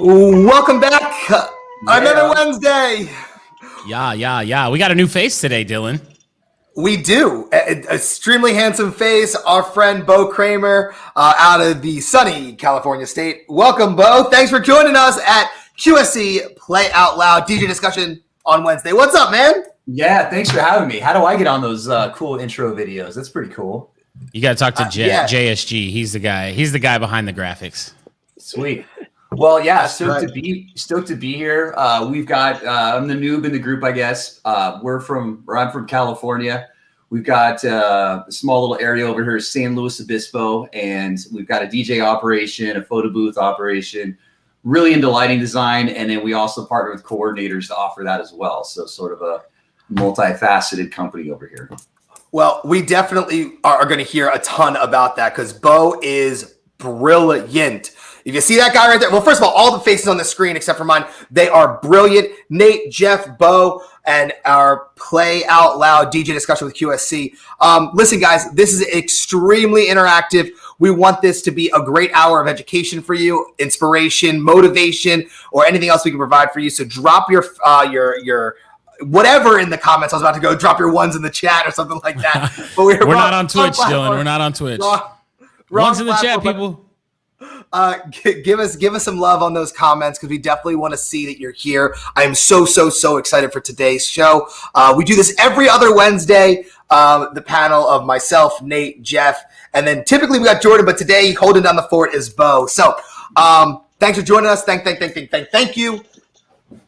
Welcome back. Another Wednesday. Yeah. We got a new face today, Dylan. We do. Extremely handsome face. Our friend Beau Kramer out of the sunny California state. Welcome, Beau. Thanks for joining us at QSC Play Out Loud DJ discussion on Wednesday. What's up, man? Yeah, thanks for having me. How do I get on those cool intro videos? That's pretty cool. You got to talk to JSG. He's the guy. He's the guy behind the graphics. Sweet. Well, yeah, stoked to be here. We've got I'm the noob in the group, I guess. I'm from California. We've got a small little area over here, San Luis Obispo, and we've got a DJ operation, a photo booth operation, really into lighting design, and then we also partner with coordinators to offer that as well. So sort of a multifaceted company over here. Well, we definitely are going to hear a ton about that because Beau is brilliant. If you see that guy right there, well, first of all the faces on the screen except for mine, they are brilliant. Nate, Jeff, Beau, and our Play Out Loud DJ discussion with QSC. Listen, guys, this is extremely interactive. We want this to be a great hour of education for you, inspiration, motivation, or anything else we can provide for you. So drop your whatever in the comments. I was about to go drop your ones in the chat or something like that. But we're not on Twitch, Dylan. We're not on Twitch. Ones in the chat, people. Give us some love on those comments because we definitely want to see that you're here. I am so excited for today's show. We do this every other Wednesday. The panel of myself, Nate, Jeff, and then typically we got Jordan, but today holding down the fort is Beau. So thanks for joining us. Thank you.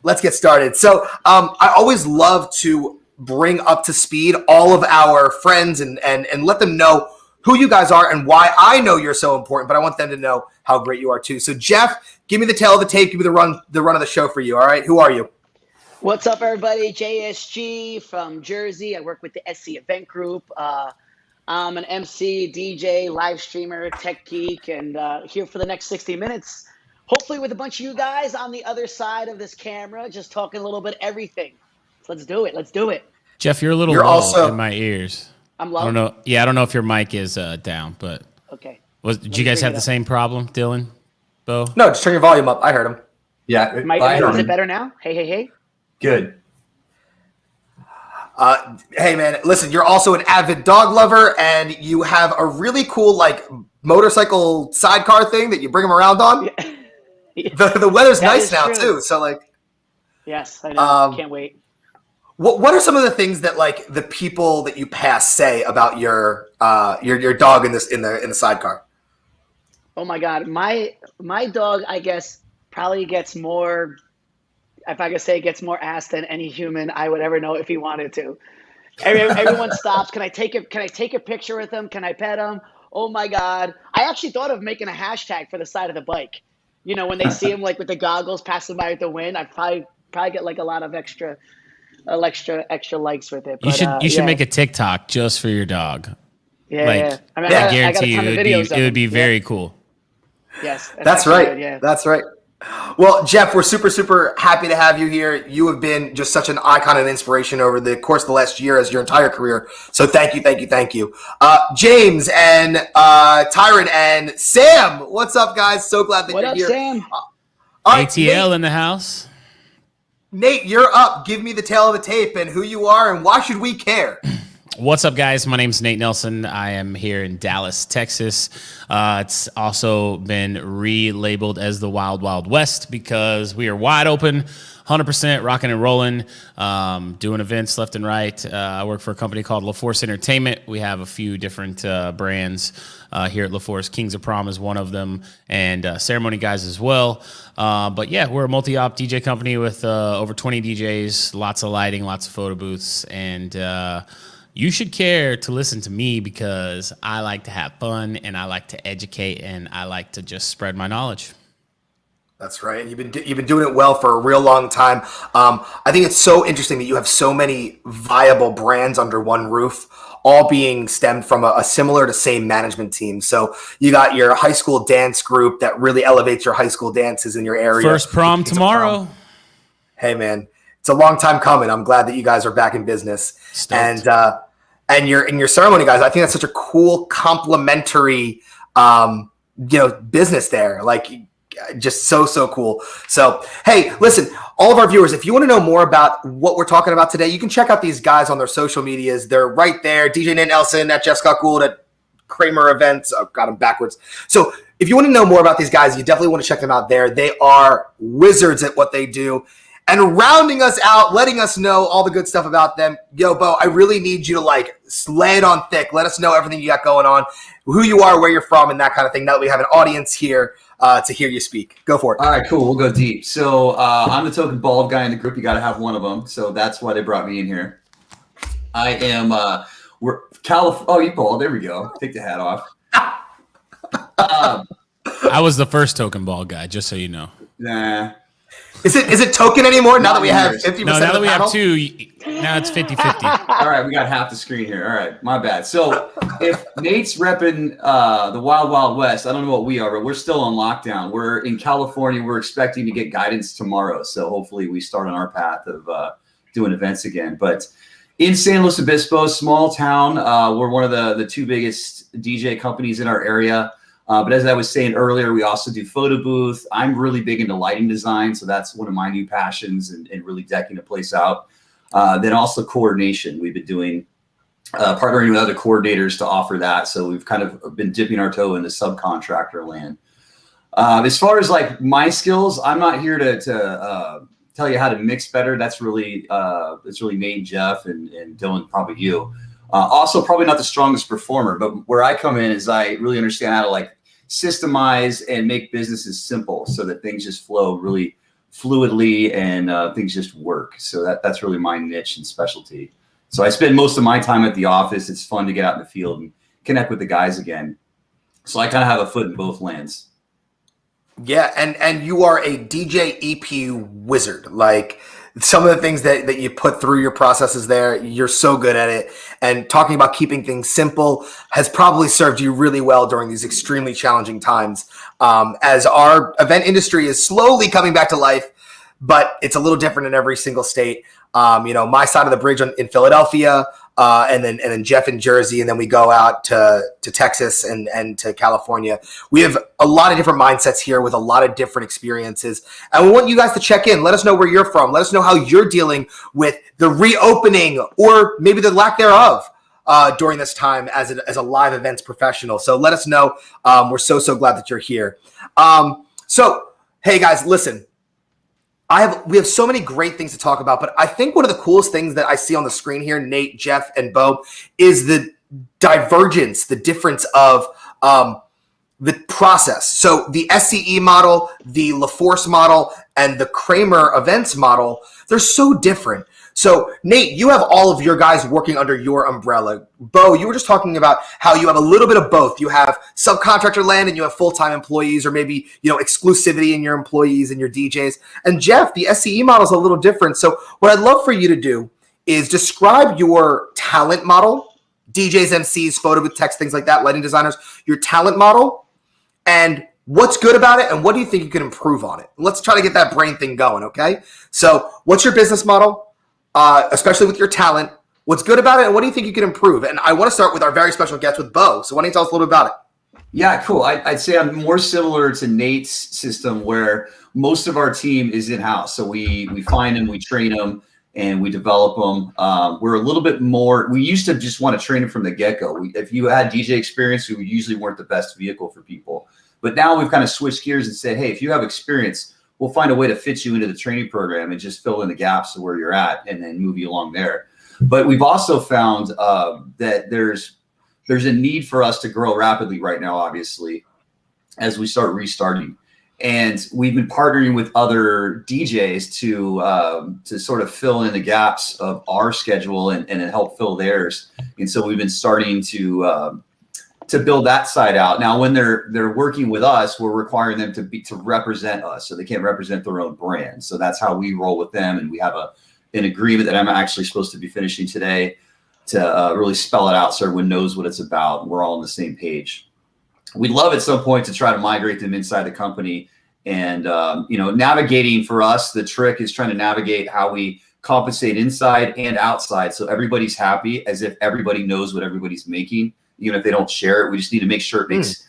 Let's get started. So I always love to bring up to speed all of our friends and let them know who you guys are and why I know you're so important, but I want them to know how great you are too. So Jeff, give me the tail of the tape, give me the run of the show for you. All right, who are you? What's up, everybody? JSG from Jersey. I work with the SCE Event Group. I'm an MC, DJ, live streamer, tech geek, and here for the next 60 minutes, hopefully with a bunch of you guys on the other side of this camera, just talking a little bit everything. So let's do it. Jeff, you're a little low in my ears. I'm low? I don't know. Yeah, I don't know if your mic is down, but okay. Did you guys have the same problem, Dylan, Beau? No, just turn your volume up. I heard him. Yeah. Is it better now? Hey. Good. Hey, man, listen, you're also an avid dog lover, and you have a really cool, motorcycle sidecar thing that you bring them around on. Yeah. The weather's nice now, too, so, Yes, I know. Can't wait. What are some of the things that the people that you pass say about your dog in the sidecar? Oh my God, my dog, I guess, probably gets more. If I could say, gets more ass than any human I would ever know if he wanted to. Everyone stops. Can I take a picture with him? Can I pet him? Oh my God, I actually thought of making a hashtag for the side of the bike. You know, when they see him with the goggles passing by with the wind, I probably get a lot of extra likes with it. But, you should make a TikTok just for your dog. Yeah. I guarantee you it would be very cool. Yes. That's right. Good, yeah. That's right. Well, Jeff, we're super happy to have you here. You have been just such an icon and inspiration over the course of the last year as your entire career. So thank you. James and Tyron and Sam, what's up, guys? So glad that you're here. What up, Sam? ATL Nate, in the house. Nate, you're up. Give me the tail of the tape and who you are and why should we care? What's up, guys? My name's Nate Nelson. I am here in Dallas, Texas. It's also been relabeled as the Wild Wild West because we are wide open, 100% rocking and rolling, doing events left and right. I work for a company called LeForce Entertainment. We have a few different brands here at LeForce. Kings of Prom is one of them, and Ceremony Guys as well. But yeah, we're a multi-op DJ company with over 20 DJs, lots of lighting, lots of photo booths, and you should care to listen to me because I like to have fun and I like to educate and I like to just spread my knowledge. That's right. You've been doing it well for a real long time. I think it's so interesting that you have so many viable brands under one roof, all being stemmed from a similar to same management team. So you got your high school dance group that really elevates your high school dances in your area. First prom tomorrow. Hey, man. It's a long time coming. I'm glad that you guys are back in business. Stoked. And your ceremony guys. I think that's such a cool complementary, business there. just so cool. So, hey, listen, all of our viewers, if you want to know more about what we're talking about today, you can check out these guys on their social medias. They're right there. DJ Nate Nelson at Jeff Scott Gould at Kramer Events. I've got them backwards. So if you want to know more about these guys, you definitely want to check them out there. They are wizards at what they do. And rounding us out, letting us know all the good stuff about them. Yo, Beau, I really need you to like lay it on thick. Let us know everything you got going on, who you are, where you're from, and that kind of thing. Now that we have an audience here to hear you speak. Go for it. All right, cool. We'll go deep. So I'm the token bald guy in the group. You got to have one of them. So that's why they brought me in here. I am, oh, you bald. There we go. Take the hat off. I was the first token bald guy, just so you know. Nah. Is it token anymore now that we have 50%? No, now that we panel? have two, now it's 50-50. All right, we got half the screen here. All right, my bad. So if Nate's repping the Wild Wild West, I don't know what we are, but we're still on lockdown. We're in California. We're expecting to get guidance tomorrow. So hopefully we start on our path of doing events again. But in San Luis Obispo, small town, we're one of the two biggest DJ companies in our area. But as I was saying earlier, we also do photo booth. I'm really big into lighting design, so that's one of my new passions and really decking the place out. Then also coordination. We've been doing partnering with other coordinators to offer that. So we've kind of been dipping our toe in the subcontractor land. As far as like my skills, I'm not here to tell you how to mix better. That's really it's really Nate and Jeff and Dylan, probably you. Also, probably not the strongest performer, but where I come in is I really understand how to like systemize and make businesses simple so that things just flow really fluidly and things just work. So that's really my niche and specialty. So I spend most of my time at the office. It's fun to get out in the field and connect with the guys again. So I kind of have a foot in both lands. Yeah, and you are a DJ EP wizard. Like some of the things that you put through your processes there, you're so good at it. And talking about keeping things simple has probably served you really well during these extremely challenging times. As our event industry is slowly coming back to life, but it's a little different in every single state. My side of the bridge in Philadelphia, and then Jeff in Jersey, and then we go out to Texas and to California. We have a lot of different mindsets here with a lot of different experiences. And we want you guys to check in. Let us know where you're from. Let us know how you're dealing with the reopening or maybe the lack thereof during this time as a live events professional. So let us know. We're so glad that you're here. So, hey guys, listen. We have so many great things to talk about, but I think one of the coolest things that I see on the screen here, Nate, Jeff, and Beau, is the divergence, the difference of the process. So the SCE model, the LeForce model, and the Kramer Events model, they're so different. So Nate, you have all of your guys working under your umbrella. Beau, you were just talking about how you have a little bit of both. You have subcontractor land and you have full-time employees, or maybe, exclusivity in your employees and your DJs. And Jeff, the SCE model is a little different. So what I'd love for you to do is describe your talent model, DJs, MCs, photo booth techs, things like that, lighting designers, your talent model, and what's good about it and what do you think you can improve on it? Let's try to get that brain thing going, okay? So what's your business model? Especially with your talent, what's good about it, and what do you think you can improve? And I want to start with our very special guest with Beau. So why don't you tell us a little bit about it? Yeah, cool. I'd say I'm more similar to Nate's system where most of our team is in-house. So we find them, we train them, and we develop them. We're a little bit more, we used to just want to train them from the get-go. If you had DJ experience, we usually weren't the best vehicle for people. But now we've kind of switched gears and said, hey, if you have experience, we'll find a way to fit you into the training program and just fill in the gaps of where you're at and then move you along there. But we've also found that there's a need for us to grow rapidly right now, obviously, as we start restarting. And we've been partnering with other DJs to sort of fill in the gaps of our schedule and help fill theirs. And so we've been starting to build that side out. Now, when they're working with us, we're requiring them to represent us, so they can't represent their own brand. So that's how we roll with them, and we have an agreement that I'm actually supposed to be finishing today to really spell it out so everyone knows what it's about, and we're all on the same page. We'd love at some point to try to migrate them inside the company, and navigating for us, the trick is trying to navigate how we compensate inside and outside, so everybody's happy, as if everybody knows what everybody's making. Even if they don't share it, we just need to make sure it makes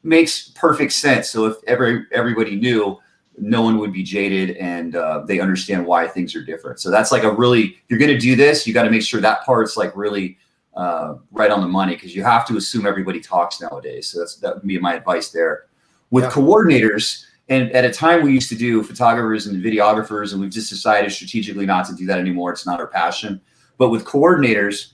makes perfect sense. So if everybody knew, no one would be jaded, and they understand why things are different. So that's like you're going to do this, you got to make sure that part's like really right on the money, because you have to assume everybody talks nowadays. So that would be my advice there. With coordinators, and at a time we used to do photographers and videographers, and we've just decided strategically not to do that anymore. It's not our passion. But with coordinators,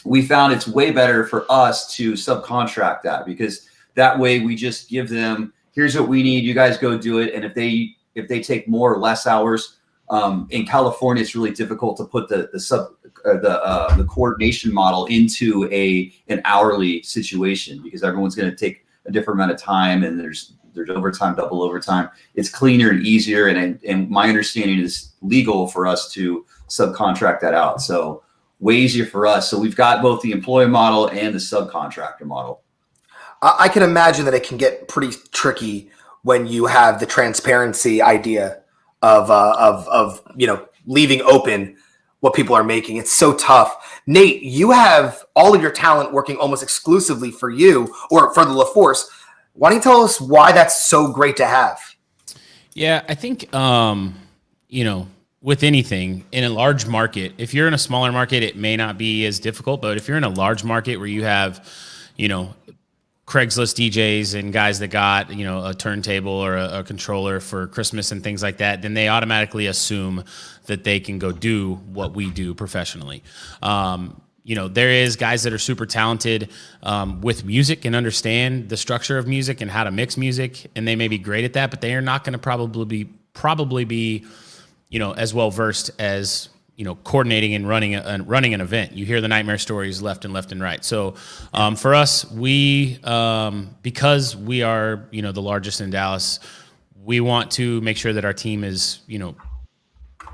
we found it's way better for us to subcontract that, because that way we just give them, here's what we need, you guys go do it. And if they take more or less hours, in California, it's really difficult to put the coordination model into an hourly situation, because everyone's going to take a different amount of time, and there's overtime, double overtime. It's cleaner and easier, and my understanding is legal for us to subcontract that out. So way easier for us. So we've got both the employee model and the subcontractor model. I can imagine that it can get pretty tricky when you have the transparency idea of leaving open what people are making. It's so tough. Nate, you have all of your talent working almost exclusively for you or for the LeForce. Why don't you tell us why that's so great to have? Yeah, I think, with anything in a large market, if you're in a smaller market, it may not be as difficult. But if you're in a large market where you have, Craigslist DJs and guys that got, a turntable or a controller for Christmas and things like that, then they automatically assume that they can go do what we do professionally. There is guys that are super talented with music and understand the structure of music and how to mix music, and they may be great at that, but they are not going to probably be, as well versed as coordinating and running an event. You hear the nightmare stories left and right. So for us, we because we are the largest in Dallas, we want to make sure that our team is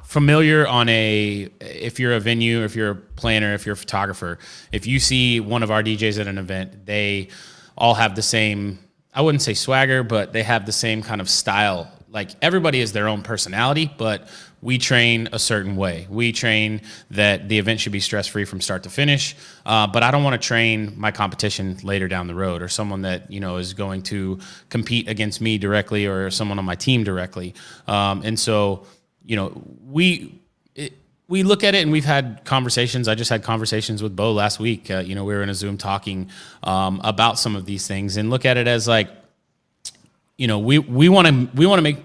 familiar on if you're a venue, if you're a planner, if you're a photographer, if you see one of our DJs at an event, they all have the same, I wouldn't say swagger, but they have the same kind of style. Like, everybody is their own personality, but we train a certain way. We train that the event should be stress-free from start to finish, but I don't want to train my competition later down the road, or someone that is going to compete against me directly, or someone on my team directly. And so we look at it, and we've had conversations. I just had conversations with Beau last week. We were in a Zoom talking about some of these things, and look at it as like, we want to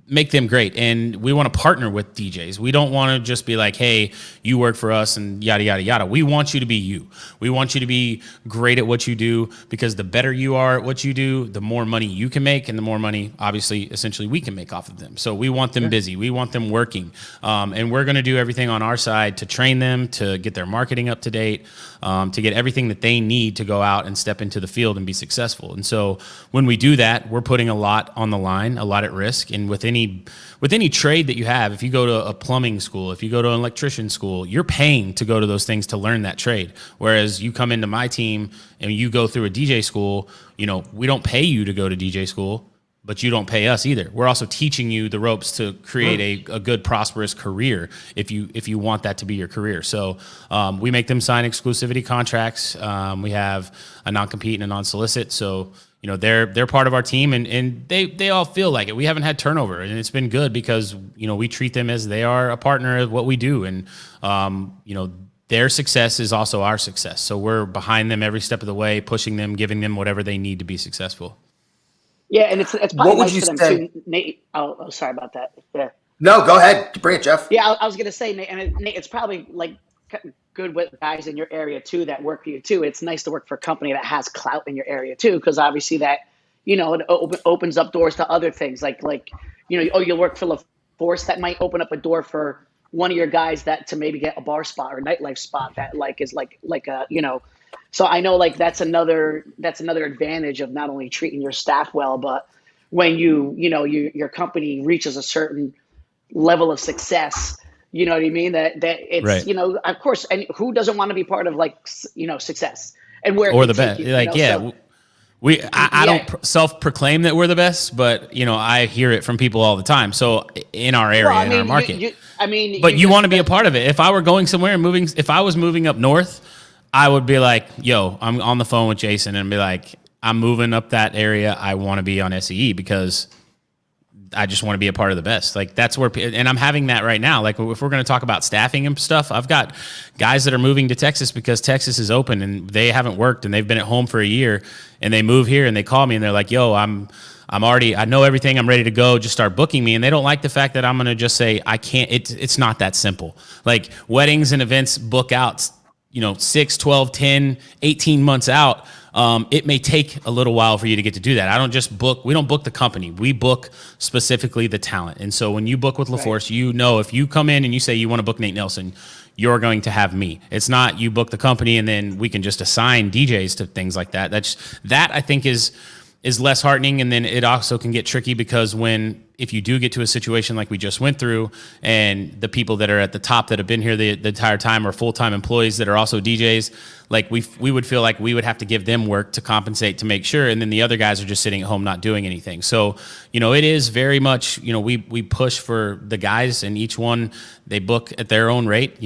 make them great, and we want to partner with DJs. We don't want to just be like, hey, you work for us and yada, yada, yada. We want you to be you. We want you to be great at what you do, because the better you are at what you do, the more money you can make, and the more money, obviously, essentially, we can make off of them. So we want them busy. We want them working. And we're going to do everything on our side to train them, to get their marketing up to date, to get everything that they need to go out and step into the field and be successful. And so when we do that, we're putting a lot on the line, a lot at risk. And with any trade that you have, if you go to a plumbing school, if you go to an electrician school, you're paying to go to those things to learn that trade. Whereas you come into my team and you go through a DJ school, we don't pay you to go to DJ school, but you don't pay us either. We're also teaching you the ropes to create a good, prosperous career if you want that to be your career. So we make them sign exclusivity contracts. We have a non-compete and a non-solicit. So they're part of our team, and they all feel like it. We haven't had turnover, and it's been good, because we treat them as they are a partner of what we do, and their success is also our success. So we're behind them every step of the way, pushing them, giving them whatever they need to be successful. Yeah, and it's probably nice for them too, Nate. Oh, sorry about that. Yeah. No, go ahead. Bring it, Jeff. Yeah, I was gonna say, Nate, and Nate, it's probably like good with guys in your area too that work for you too. It's nice to work for a company that has clout in your area too, because obviously that it opens up doors to other things like you'll work for LeForce, that might open up a door for one of your guys to maybe get a bar spot or nightlife spot that is like So I know that's another advantage of not only treating your staff well, but when your company reaches a certain level of success. You know what I mean? That it's right. Of course, and who doesn't want to be part of success and where or the best? I don't self-proclaim that we're the best, but I hear it from people all the time. So in our area, in our market, you want to be a part of it. If I were going somewhere and if I was moving up north, I would be like, yo, I'm on the phone with Jason and be like, I'm moving up that area. I want to be on SCE because I just want to be a part of the best. Like that's where, and I'm having that right now. Like if we're going to talk about staffing and stuff, I've got guys that are moving to Texas because Texas is open and they haven't worked and they've been at home for a year, and they move here and they call me and they're like, yo, I'm already, I know everything. I'm ready to go. Just start booking me. And they don't like the fact that I'm going to just say, I can't, it's not that simple. Like weddings and events book out, 6, 12, 10, 18 months out. It may take a little while for you to get to do that. I don't just book. We don't book the company. We book specifically the talent. And so when you book with LeForce, if you come in and you say you want to book Nate Nelson, you're going to have me. It's not you book the company and then we can just assign DJs to things like that. That I think is less heartening. And then it also can get tricky because if you do get to a situation like we just went through and the people that are at the top that have been here the entire time are full-time employees that are also DJs, like we would feel like we would have to give them work to compensate to make sure. And then the other guys are just sitting at home not doing anything. So, it is very much, we push for the guys, and each one, they book at their own rate.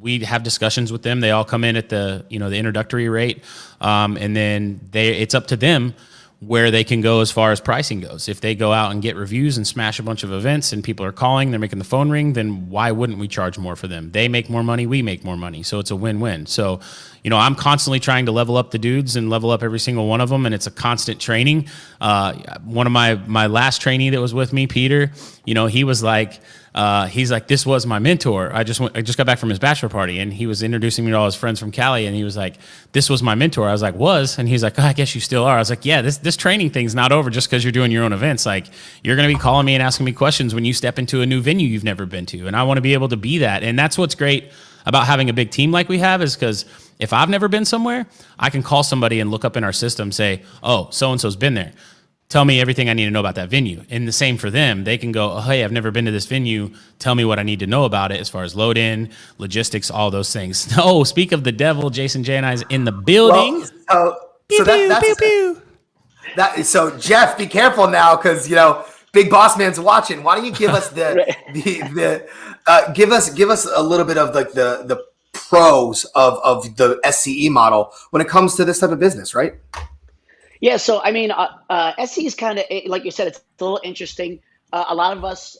We have discussions with them. They all come in at the introductory rate. And then it's up to them where they can go as far as pricing goes. If they go out and get reviews and smash a bunch of events and people are calling, they're making the phone ring, then why wouldn't we charge more for them? They make more money, we make more money. So it's a win-win. So, I'm constantly trying to level up the dudes and level up every single one of them. And it's a constant training. One of my last trainee that was with me, Peter, he was like, this was my mentor. I just got back from his bachelor party and he was introducing me to all his friends from Cali. And he was like, this was my mentor. I was like, and he's like, I guess you still are. I was like, yeah, this training thing's not over just because you're doing your own events. Like you're going to be calling me and asking me questions when you step into a new venue you've never been to. And I want to be able to be that. And that's what's great about having a big team like we have, is because if I've never been somewhere, I can call somebody and look up in our system, say, oh, so-and-so's been there. Tell me everything I need to know about that venue. And the same for them. They can go, oh, hey, I've never been to this venue. Tell me what I need to know about it as far as load in, logistics, all those things. Oh, speak of the devil, Jason J and I is in the building. So Jeff, be careful now, because Big Boss Man's watching. Why don't you give us give us a little bit of like the pros of the SCE model when it comes to this type of business, right? Yeah, so I mean, SCE is kind of, like you said, it's a little interesting. A lot of us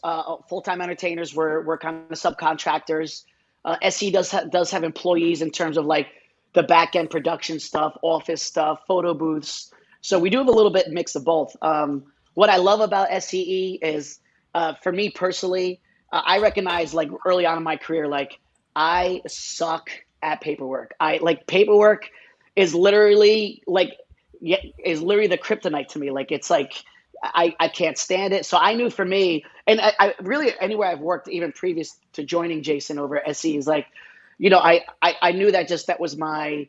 full-time entertainers, we're kind of subcontractors. SCE does have employees in terms of like the back-end production stuff, office stuff, photo booths. So we do have a little bit mix of both. What I love about SCE is, for me personally, I recognize like early on in my career, like I suck at paperwork. Paperwork is literally the kryptonite to me. Like it's like I can't stand it. So I knew for me, and I really anywhere I've worked, even previous to joining Jason over at SCE, is like, I knew that was my,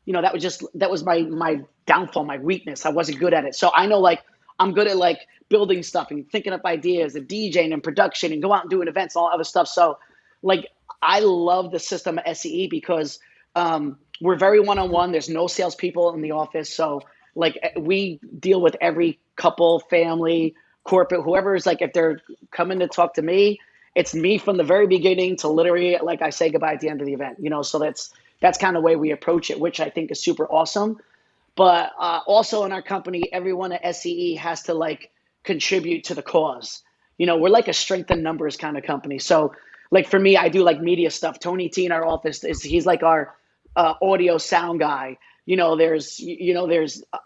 that was my downfall, my weakness. I wasn't good at it. So I know like I'm good at like building stuff and thinking up ideas and DJing and production and go out and doing events, all other stuff. So like I love the system at SCE because we're very one-on-one. There's no salespeople in the office. So like we deal with every couple, family, corporate, whoever is like, if they're coming to talk to me, it's me from the very beginning to literally like I say goodbye at the end of the event, so that's kind of the way we approach it, which I think is super awesome. But also in our company, everyone at SCE has to like contribute to the cause. We're like a strength in numbers kind of company. So like for me, I do like media stuff. Tony T in our office he's like our audio sound guy. There's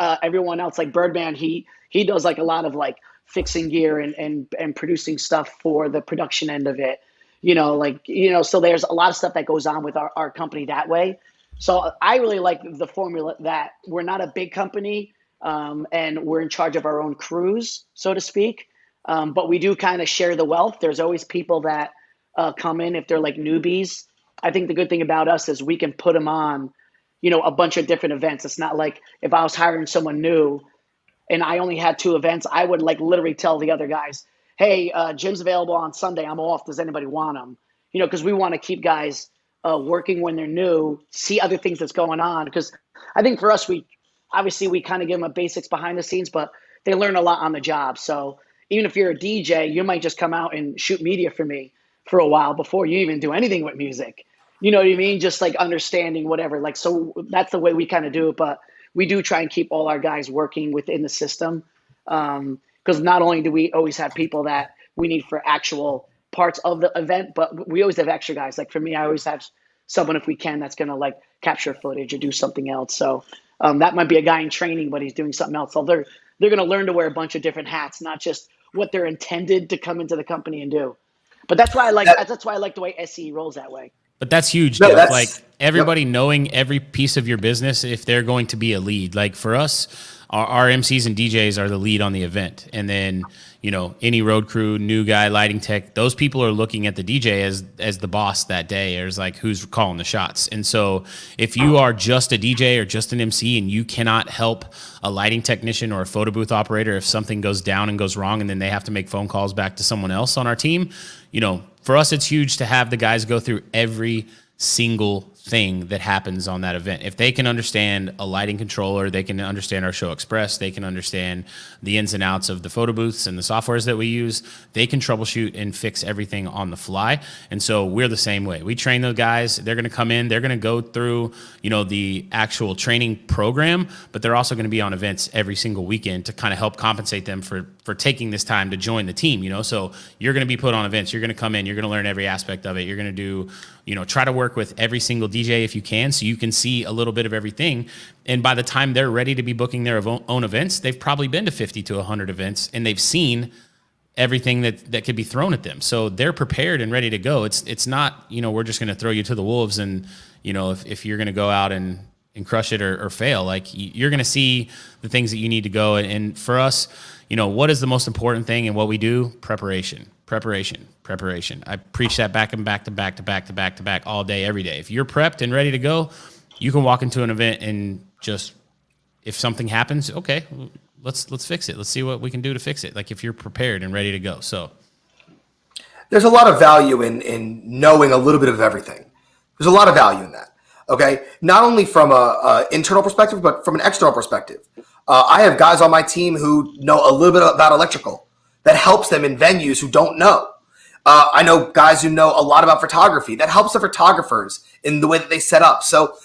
everyone else like Birdman. He does like a lot of like fixing gear and producing stuff for the production end of it. So there's a lot of stuff that goes on with our company that way. So I really like the formula that we're not a big company and we're in charge of our own crews, so to speak. But we do kind of share the wealth. There's always people that come in if they're like newbies. I think the good thing about us is we can put them on, a bunch of different events. It's not like if I was hiring someone new and I only had 2 events, I would like literally tell the other guys, hey, Jim's available on Sunday. I'm off. Does anybody want him? Because we want to keep guys working when they're new, see other things that's going on. Because I think for us, we kind of give them a basics behind the scenes, but they learn a lot on the job. So even if you're a DJ, you might just come out and shoot media for me for a while before you even do anything with music. You know what I mean? Just like understanding whatever. Like, so that's the way we kind of do it. But we do try and keep all our guys working within the system. Because not only do we always have people that we need for actual parts of the event, but we always have extra guys. Like for me, I always have someone, if we can, that's going to like capture footage or do something else. So that might be a guy in training, but he's doing something else. So they're going to learn to wear a bunch of different hats, not just what they're intended to come into the company and do. But that's why I like the way SCE rolls that way. But that's huge, No, Jeff. Like everybody knowing every piece of your business, if they're going to be a lead. Like for us, our MCs and DJs are the lead on the event. And then, you know, any road crew, new guy, lighting tech, those people are looking at the DJ as the boss that day, or as like who's calling the shots. And so if you are just a DJ or just an MC and you cannot help a lighting technician or a photo booth operator if something goes down and goes wrong and then they have to make phone calls back to someone else on our team, you know, for us, it's huge to have the guys go through every single thing that happens on that event. If they can understand a lighting controller, they can understand our Show Express, they can understand the ins and outs of the photo booths and the softwares that we use, they can troubleshoot and fix everything on the fly. And so we're the same way. We train those guys, they're going to come in, they're going to go through, you know, the actual training program, but they're also going to be on events every single weekend to kind of help compensate them for taking this time to join the team, you know. So you're going to be put on events, you're going to come in, you're going to learn every aspect of it, you're going to do, you know, try to work with every single DJ if you can, so you can see a little bit of everything. And by the time they're ready to be booking their own events, they've probably been to 50 to 100 events and they've seen everything that could be thrown at them. So they're prepared and ready to go. It's not, you know, we're just going to throw you to the wolves and, you know, if you're going to go out and crush it or fail, like you're going to see the things that you need to go. And for us, you know, what is the most important thing in what we do? Preparation. I preach that back to back all day, every day. If you're prepped and ready to go, you can walk into an event and just, if something happens, okay, let's fix it. Let's see what we can do to fix it. Like if you're prepared and ready to go. So there's a lot of value in knowing a little bit of everything. There's a lot of value in that. Okay, not only from a internal perspective, but from an external perspective. I have guys on my team who know a little bit about electrical that helps them in venues who don't know. I know guys who know a lot about photography that helps the photographers in the way that they set up. So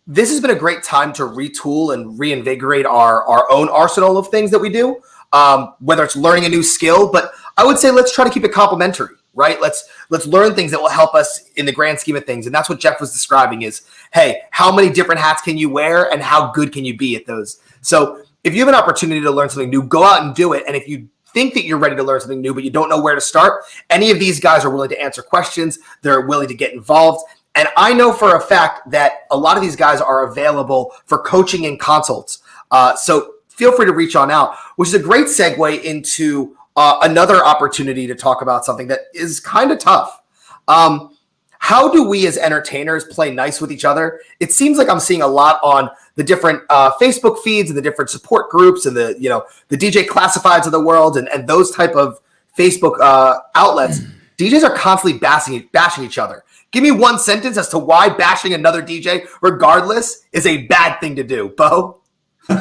this has been a great time to retool and reinvigorate our own arsenal of things that we do, whether it's learning a new skill, but I would say let's try to keep it complementary, right? Let's learn things that will help us in the grand scheme of things. And that's what Jeff was describing is, hey, how many different hats can you wear and how good can you be at those? So if you have an opportunity to learn something new, go out and do it. And if you think that you're ready to learn something new, but you don't know where to start, any of these guys are willing to answer questions. They're willing to get involved. And I know for a fact that a lot of these guys are available for coaching and consults. So feel free to reach on out, which is a great segue into another opportunity to talk about something that is kind of tough. How do we as entertainers play nice with each other? It seems like I'm seeing a lot on the different Facebook feeds and the different support groups and the DJ classifieds of the world and those type of Facebook outlets. DJs are constantly bashing each other. Give me one sentence as to why bashing another DJ, regardless, is a bad thing to do. Beau? Well,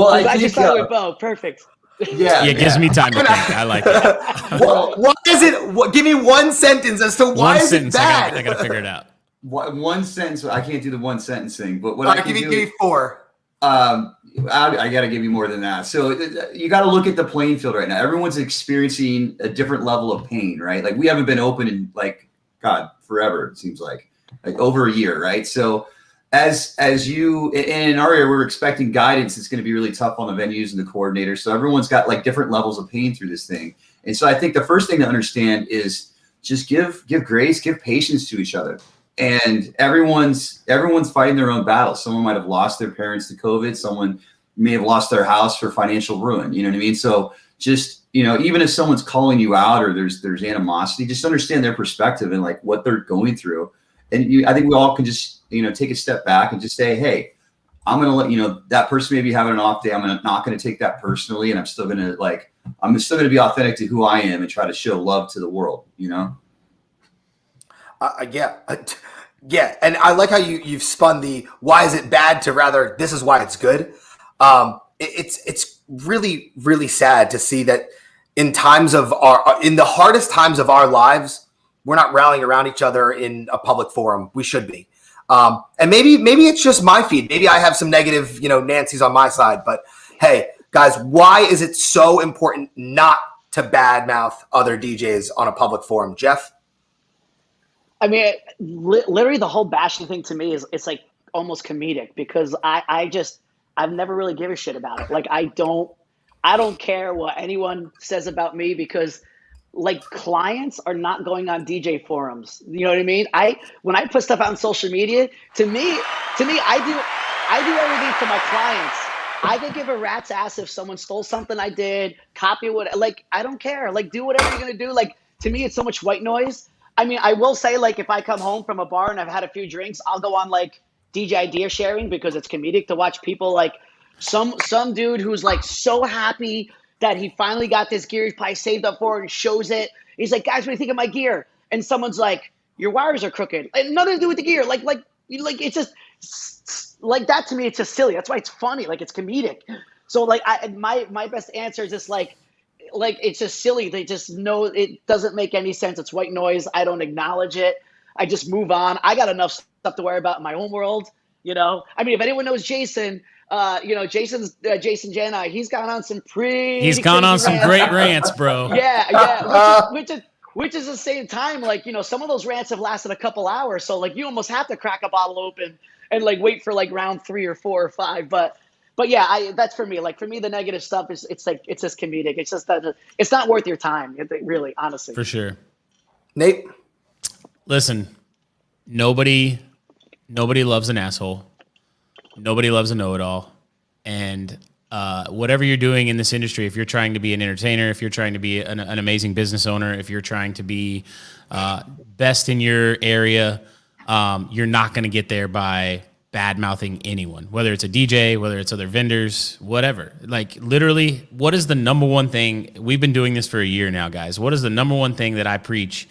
I just started with Beau. Perfect. Yeah, it gives me time to think. I like it. Why is it? Give me one sentence as to why is it bad. I gotta figure it out. One sentence. I can't do the one sentence thing, but what I can do, give me four. I got to give you more than that. So you got to look at the playing field right now. Everyone's experiencing a different level of pain, right? Like we haven't been open in forever. It seems like over a year, right? So as you in our area, we're expecting guidance. It's going to be really tough on the venues and the coordinators. So everyone's got like different levels of pain through this thing. And so I think the first thing to understand is just give grace, give patience to each other. And everyone's fighting their own battles. Someone might have lost their parents to COVID. Someone may have lost their house for financial ruin. You know what I mean? So just, even if someone's calling you out or there's animosity, just understand their perspective and like what they're going through. And I think we all can just, take a step back and just say, hey, I'm going to let, that person may be having an off day. I'm not going to take that personally. And I'm still going to be authentic to who I am and try to show love to the world, Yeah. And I like how you've spun the why is it bad to rather this is why it's good. It's really, really sad to see that in the hardest times of our lives, we're not rallying around each other in a public forum. We should be. And maybe it's just my feed. Maybe I have some negative, Nancy's on my side. But hey, guys, why is it so important not to badmouth other DJs on a public forum? Jeff? I mean, literally the whole bashing thing to me it's like almost comedic, because I've never really given a shit about it. Like, I don't care what anyone says about me, because like, clients are not going on DJ forums. You know what I mean? When I put stuff out on social media, to me, I do everything for my clients. I could give a rat's ass if someone stole something I did, copy what, like, I don't care. Like, do whatever you're gonna do. Like, to me, it's so much white noise. I mean, I will say, like, if I come home from a bar and I've had a few drinks, I'll go on like DJ idea sharing, because it's comedic to watch people, like some dude who's like so happy that he finally got this gear, he probably saved up for it, and shows it. He's like, guys, what do you think of my gear? And someone's like, your wires are crooked. And nothing to do with the gear. Like it's just like that. To me, it's just silly. That's why it's funny. Like, it's comedic. So like, my best answer is just like it's just silly. They just know it doesn't make any sense. It's white noise. I don't acknowledge it. I just move on. I got enough stuff to worry about in my own world. I mean, if anyone knows Jason, Jason Jenna, he's gone on some great rants, bro. Yeah. Which is the same time, like, some of those rants have lasted a couple hours. So like, you almost have to crack a bottle open and like wait for like round 3 or 4 or 5. But yeah, that's for me. Like, for me, the negative stuff it's just comedic. It's just that it's not worth your time, really, honestly. For sure. Nate? Listen, nobody loves an asshole. Nobody loves a know-it-all. And whatever you're doing in this industry, if you're trying to be an entertainer, if you're trying to be an amazing business owner, if you're trying to be best in your area, you're not going to get there by bad-mouthing anyone, whether it's a DJ, whether it's other vendors, whatever. Like, literally, what is the number one thing? We've been doing this for a year now, guys. What is the number one thing that I preach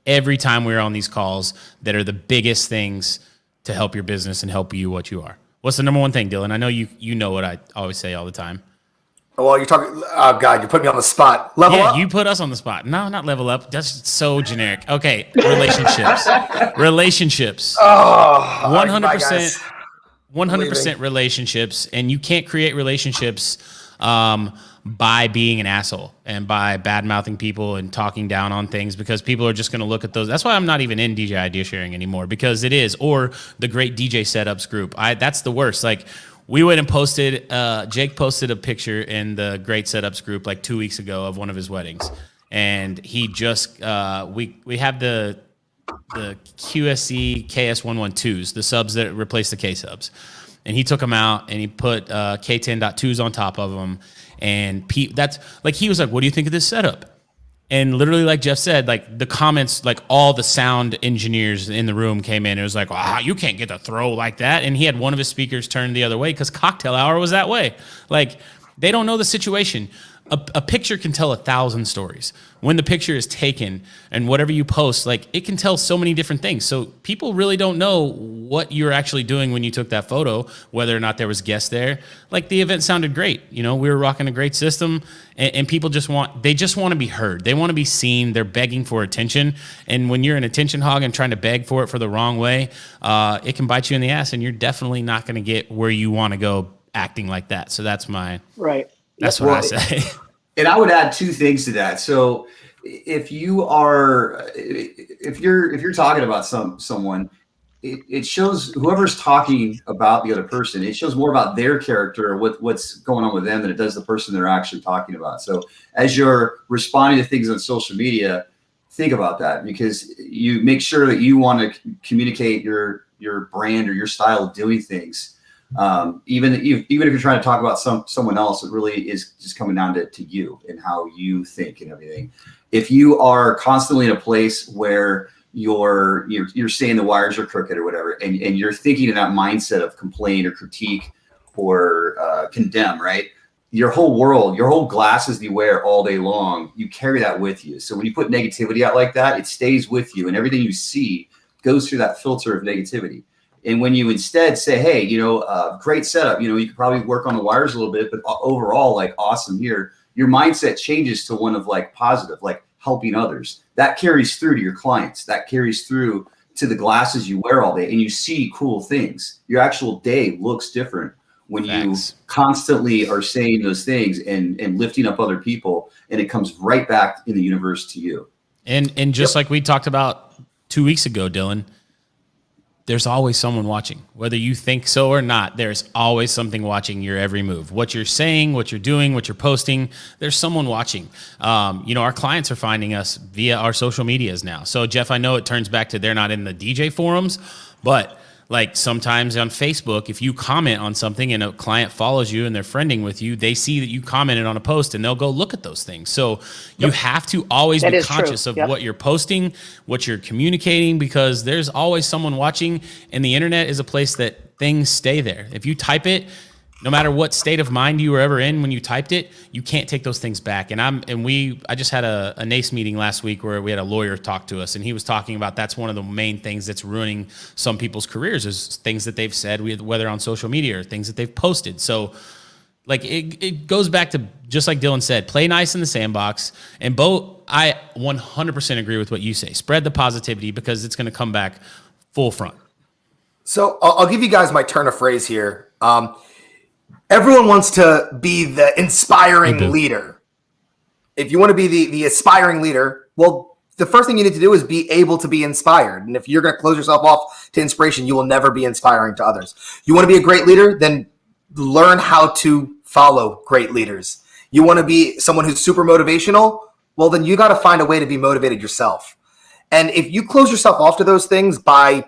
every time we're on these calls that are the biggest things to help your business and help you what you are? What's the number one thing, Dylan? I know you know what I always say all the time. Well, you're talking. Oh God, you put me on the spot. Level up. You put us on the spot. No, not level up. That's so generic. Okay, relationships. Oh, 100%. 100% relationships, and you can't create relationships by being an asshole and by bad mouthing people and talking down on things, because people are just going to look at those. That's why I'm not even in DJ idea sharing anymore, because it is, or the great DJ setups group. That's the worst. Like, we went and posted, Jake posted a picture in the great setups group like 2 weeks ago of one of his weddings. And he just, we have the QSC KS112s, the subs that replace the K subs. And he took them out and he put K10.2s on top of them. And that's like, he was like, what do you think of this setup? And literally, like Jeff said, like, the comments, like, all the sound engineers in the room came in. It was like, wow, you can't get to throw like that. And he had one of his speakers turned the other way because cocktail hour was that way. Like, they don't know the situation. A picture can tell 1,000 stories. When the picture is taken and whatever you post, like, it can tell so many different things. So people really don't know what you're actually doing when you took that photo, whether or not there was guests there. Like, the event sounded great. We were rocking a great system, and people just want to be heard. They want to be seen. They're begging for attention. And when you're an attention hog and trying to beg for it for the wrong way, it can bite you in the ass, and you're definitely not going to get where you want to go acting like that. So that's right. That's what I say. And I would add 2 things to that. So if you're talking about someone, it shows whoever's talking about the other person, it shows more about their character or what's going on with them than it does the person they're actually talking about. So as you're responding to things on social media, think about that, because you make sure that you want to communicate your brand or your style of doing things. Even if you're trying to talk about someone else, it really is just coming down to you and how you think and everything. If you are constantly in a place where you're saying the wires are crooked or whatever, and you're thinking in that mindset of complain or critique or condemn, right? Your whole glasses that you wear all day long, you carry that with you. So when you put negativity out like that, it stays with you, and everything you see goes through that filter of negativity. And when you instead say, hey, great setup, you could probably work on the wires a little bit, but overall, like, awesome here, your mindset changes to one of like positive, like helping others. That carries through to your clients. That carries through to the glasses you wear all day and you see cool things. Your actual day looks different when you constantly are saying those things and lifting up other people, and it comes right back in the universe to you. And just like we talked about 2 weeks ago, Dylan, there's always someone watching. Whether you think so or not, there's always something watching your every move. What you're saying, what you're doing, what you're posting, there's someone watching. Our clients are finding us via our social medias now. So, Jeff, I know it turns back to they're not in the DJ forums, but like sometimes on Facebook, if you comment on something and a client follows you and they're friending with you, they see that you commented on a post and they'll go look at those things. So you have to always be conscious of what you're posting, what you're communicating, because there's always someone watching, and the internet is a place that things stay there. If you type it, no matter what state of mind you were ever in when you typed it, you can't take those things back. And I just had a NACE meeting last week where we had a lawyer talk to us, and he was talking about that's one of the main things that's ruining some people's careers is things that they've said, whether on social media or things that they've posted. So like it goes back to just like Dylan said, play nice in the sandbox. And Beau, I 100% agree with what you say. Spread the positivity because it's going to come back full front. So I'll give you guys my turn of phrase here. Everyone wants to be the inspiring leader. If you want to be the aspiring leader, well, the first thing you need to do is be able to be inspired. And if you're going to close yourself off to inspiration, you will never be inspiring to others. You want to be a great leader, then learn how to follow great leaders. You want to be someone who's super motivational, well, then you got to find a way to be motivated yourself. And if you close yourself off to those things by,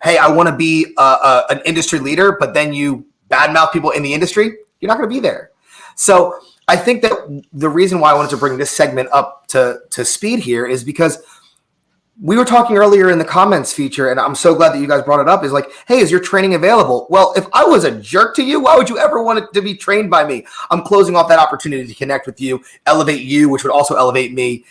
hey, I want to be an industry leader, but then you badmouth people in the industry, you're not going to be there. So I think that the reason why I wanted to bring this segment up to speed here is because we were talking earlier in the comments feature, and I'm so glad that you guys brought it up, is like, hey, is your training available? Well, if I was a jerk to you, why would you ever want it to be trained by me? I'm closing off that opportunity to connect with you, elevate you, which would also elevate me.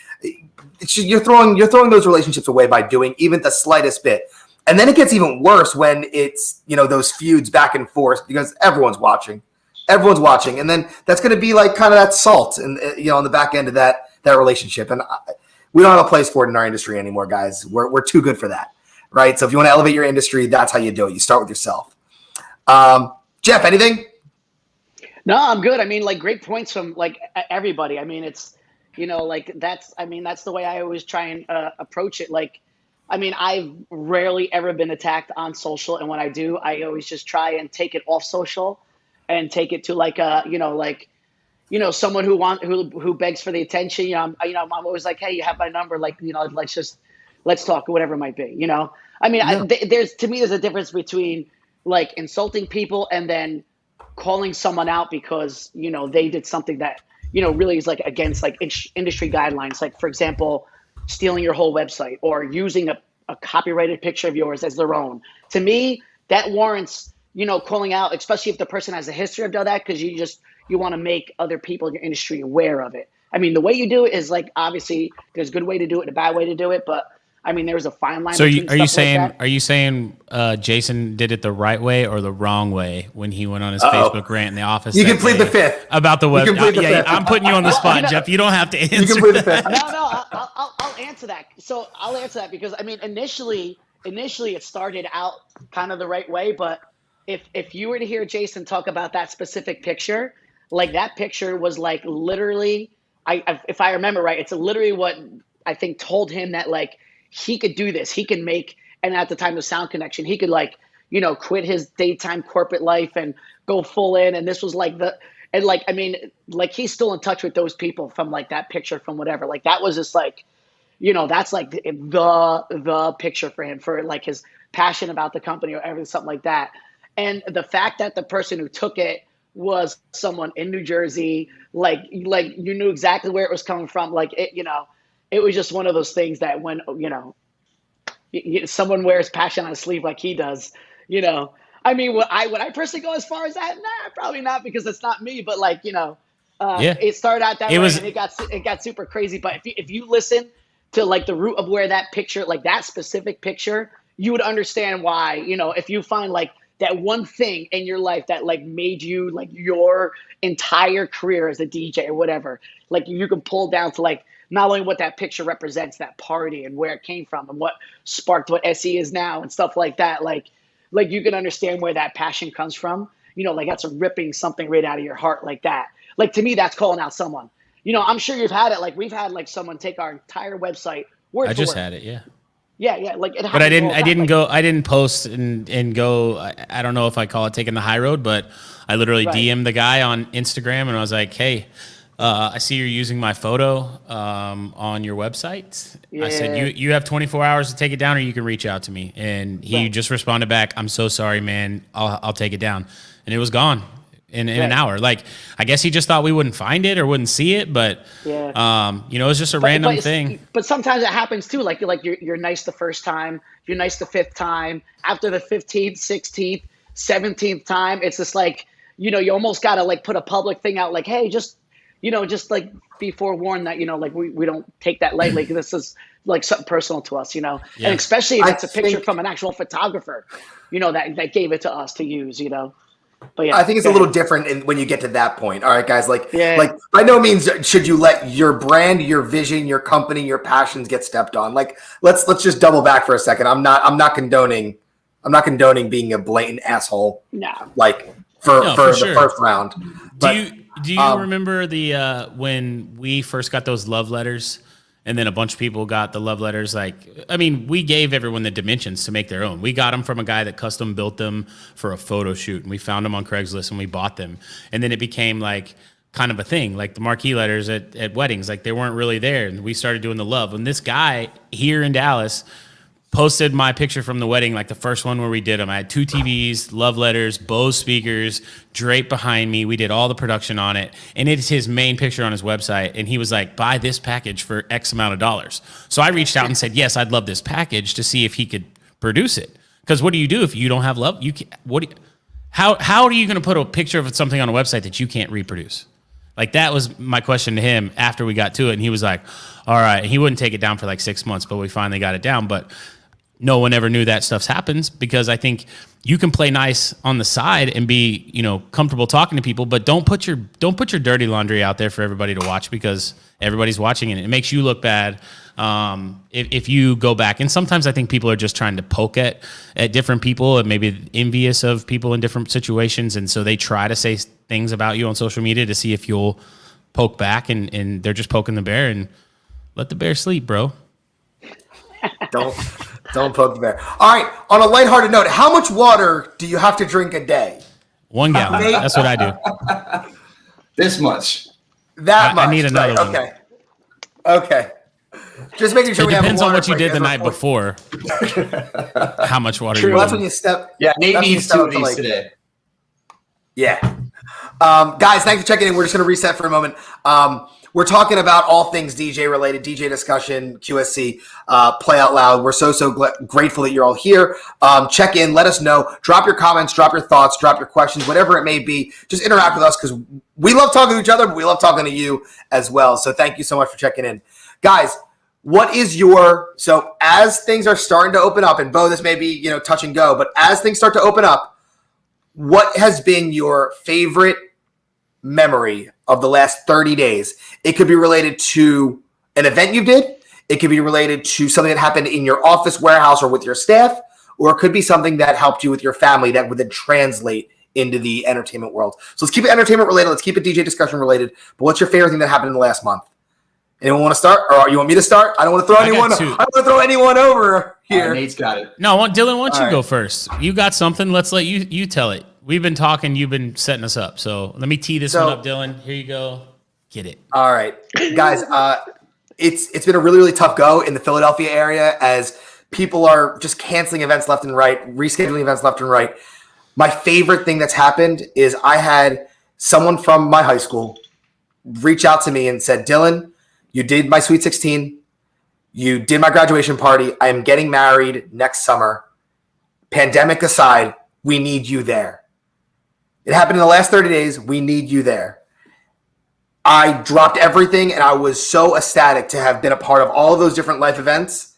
You're throwing those relationships away by doing even the slightest bit. And then it gets even worse when it's, those feuds back and forth because everyone's watching. And then that's going to be like kind of that salt and, on the back end of that relationship. And we don't have a place for it in our industry anymore, guys. We're too good for that. Right. So if you want to elevate your industry, that's how you do it. You start with yourself. Jeff, anything? No, I'm good. I mean, like great points from like everybody. I mean, it's, that's the way I always try and approach it. Like, I mean, I've rarely ever been attacked on social, and when I do, I always just try and take it off social, and take it to like someone who begs for the attention. I'm always like, hey, you have my number, let's talk or whatever it might be. I mean, there's a difference between like insulting people and then calling someone out because they did something that really is like against like industry guidelines. Like for example, stealing your whole website or using a copyrighted picture of yours as their own. To me, that warrants, calling out, especially if the person has a history of that, because you want to make other people in your industry aware of it. I mean, the way you do it is like, obviously there's a good way to do it and a bad way to do it, but I mean, there's a fine line. So are you saying Jason did it the right way or the wrong way when he went on his Facebook rant in the office? You can plead the fifth about the web. I'm putting you on the spot, Jeff. You don't have to answer. You can plead the fifth. No, I'll answer that. So I'll answer that because I mean, initially it started out kind of the right way, but if you were to hear Jason talk about that specific picture, like that picture was like literally, if I remember right, it's literally what I think told him that like. He could do this. He can make, and at the time of Sound Connection, he could like, quit his daytime corporate life and go full in. And this was like he's still in touch with those people from like that picture from whatever. Like that was just like, that's like the picture for him for like his passion about the company or everything, something like that. And the fact that the person who took it was someone in New Jersey, like you knew exactly where it was coming from. Like it, it was just one of those things that when, someone wears passion on his sleeve like he does, I mean, would I personally go as far as that? Nah, probably not because it's not me, but like, it started out that way and it got super crazy. But if you listen to like the root of where that picture, like that specific picture, you would understand why, if you find like that one thing in your life that like made you like your entire career as a DJ or whatever, like you can pull down to like not only what that picture represents, that party and where it came from and what sparked what SE is now and stuff like that. Like you can understand where that passion comes from. You know, like that's ripping something right out of your heart like that. Like to me, that's calling out someone. You know, I'm sure you've had it. Like we've had like someone take our entire website word for I just word. had it, yeah. Yeah, like it. But I didn't post and go. I don't know if I call it taking the high road, but I literally DM'd the guy on Instagram and I was like, hey, I see you're using my photo on your website. Yeah. I said, you have 24 hours to take it down or you can reach out to me. And he just responded back, I'm so sorry, man. I'll take it down. And it was gone in an hour. Like, I guess he just thought we wouldn't find it or wouldn't see it. But, you know, it was just a random thing. But sometimes it happens too. Like you're nice the first time. You're nice the fifth time. After the 15th, 16th, 17th time, it's just like, you know, you almost got to like put a public thing out like, hey, just like be forewarned that, you know, like we don't take that lightly. This is like something personal to us, you know, and especially if it's a picture from an actual photographer, you know, that gave it to us to use, you know. But yeah, I think it's a little different when you get to that point. All right, guys, like by no means should you let your brand, your vision, your company, your passions get stepped on. Like let's just double back for a second. I'm not condoning being a blatant asshole. No. Like for the sure. first round. But, do you remember the when we first got those love letters and then a bunch of people got the love letters? Like, I mean, we gave everyone the dimensions to make their own. We got them from a guy that custom built them for a photo shoot, and we found them on Craigslist and we bought them. And then it became like kind of a thing, like the marquee letters at weddings. Like they weren't really there, and we started doing the love. And this guy here in Dallas posted my picture from the wedding, like the first one where we did them. I had 2 TVs, love letters, Bose speakers, draped behind me. We did all the production on it. And it's his main picture on his website. And he was like, buy this package for X amount of dollars. So I reached out and said, yes, I'd love this package to see if he could produce it. Because what do you do if you don't have love? How are you going to put a picture of something on a website that you can't reproduce? Like that was my question to him after we got to it. And he was like, all right. And he wouldn't take it down for like 6 months, but we finally got it down. But no one ever knew that stuff happens, because I think you can play nice on the side and be, you know, comfortable talking to people, but don't put your dirty laundry out there for everybody to watch, because everybody's watching it. It makes you look bad if you go back. And sometimes I think people are just trying to poke at different people and maybe envious of people in different situations. And so they try to say things about you on social media to see if you'll poke back, and they're just poking the bear. And let the bear sleep, bro. Don't poke the bear. All right. On a lighthearted note, how much water do you have to drink a day? 1 gallon. That's what I do. This much. That much. I need another one. Okay. Just making sure it we have water. Depends on what you did the night before. How much water you that's when you step. Yeah, Nate needs 2 of these today. Yeah. Guys, thanks for checking in. We're just going to reset for a moment. We're talking about all things DJ related, DJ discussion, QSC, Play Out Loud. We're so grateful that you're all here. Check in, let us know, drop your comments, drop your thoughts, drop your questions, whatever it may be. Just interact with us, because we love talking to each other, but we love talking to you as well. So thank you so much for checking in. Guys, so as things are starting to open up, and Beau, this may be, you know, touch and go, but as things start to open up, what has been your favorite memory of the last 30 days? It could be related to an event you did. It could be related to something that happened in your office, warehouse, or with your staff, or it could be something that helped you with your family that would then translate into the entertainment world. So let's keep it entertainment related. Let's keep it DJ discussion related. But what's your favorite thing that happened in the last month? Anyone want to start, or you want me to start? I don't want to throw anyone. I don't want to throw anyone over here. Nate's got it. No, Dylan, why don't you go first? You got something. Let's let you tell it. We've been talking. You've been setting us up. So let me tee this one up, Dylan. Here you go. Get it. All right, guys. It's been a really tough go in the Philadelphia area, as people are just canceling events left and right, rescheduling events left and right. My favorite thing that's happened is I had someone from my high school reach out to me and said, Dylan, you did my Sweet 16. You did my graduation party. I am getting married next summer. Pandemic aside, we need you there. It happened in the last 30 days. We need you there. I dropped everything, and I was so ecstatic to have been a part of all of those different life events.